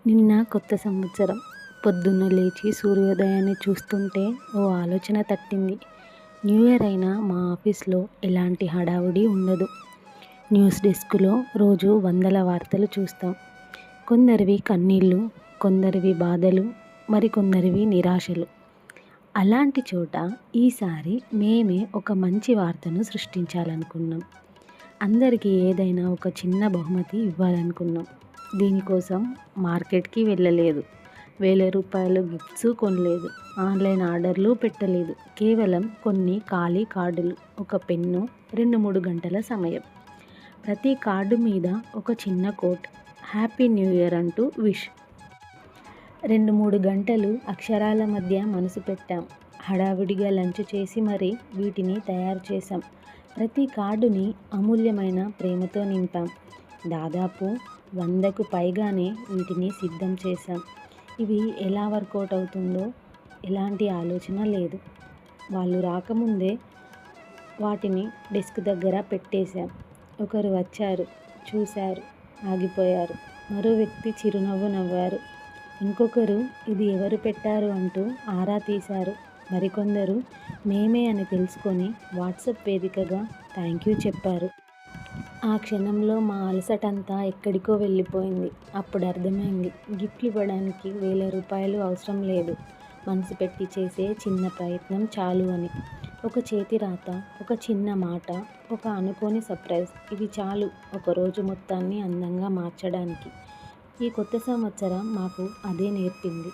నిన్న కొత్త సంవత్సరం. పొద్దున్న లేచి సూర్యోదయాన్ని చూస్తుంటే ఓ ఆలోచన తట్టింది. న్యూ ఇయర్ అయినా మా ఆఫీస్లో ఎలాంటి హడావుడి ఉండదు. న్యూస్ డెస్క్లో రోజు వందల వార్తలు చూస్తాం. కొందరివి కన్నీళ్ళు, కొందరివి బాధలు, మరికొందరివి నిరాశలు. అలాంటి చోట ఈసారి మేమే ఒక మంచి వార్తను సృష్టించాలనుకున్నాం. అందరికీ ఏదైనా ఒక చిన్న బహుమతి ఇవ్వాలనుకున్నాం. దీనికోసం మార్కెట్కి వెళ్ళలేదు. ₹1000 గిఫ్ట్స్ కొనలేదు. ఆన్లైన్ ఆర్డర్లు పెట్టలేదు. కేవలం కొన్ని ఖాళీ కార్డులు, ఒక పెన్ను, 2-3 గంటల సమయం. ప్రతి కార్డు మీద ఒక చిన్న కోట్, హ్యాపీ న్యూ ఇయర్ అంటూ విష్. 2-3 గంటలు అక్షరాల మధ్య మనసు పెట్టాం. హడావిడిగా లంచ్ చేసి మరీ వీటిని తయారు చేశాం. ప్రతి కార్డుని అమూల్యమైన ప్రేమతో నింపాం. దాదాపు 100కు పైగానే వీటిని సిద్ధం చేశాం. ఇవి ఎలా వర్కౌట్ అవుతుందో ఎలాంటి ఆలోచన లేదు. వాళ్ళు రాకముందే వాటిని డెస్క్ దగ్గర పెట్టేశాం. ఒకరు వచ్చారు, చూశారు, ఆగిపోయారు. మరో వ్యక్తి చిరునవ్వు నవ్వారు. ఇంకొకరు ఇది ఎవరు పెట్టారు అంటూ ఆరా తీశారు. మరికొందరు మేమే అని తెలుసుకొని వాట్సాప్ వేదికగా థ్యాంక్ యూ చెప్పారు. ఆ క్షణంలో మా అలసటంతా ఎక్కడికో వెళ్ళిపోయింది. అప్పుడు అర్థమైంది, గిఫ్ట్లు ఇవ్వడానికి ₹1000 అవసరం లేదు. మనసు పెట్టి చేసే చిన్న ప్రయత్నం చాలు అని. ఒక చేతి రాత, ఒక చిన్న మాట, ఒక అనుకోని సర్ప్రైజ్, ఇవి చాలు ఒకరోజు మొత్తాన్ని అందంగా మార్చడానికి. ఈ కొత్త సంవత్సరం మాకు అదే నేర్పింది.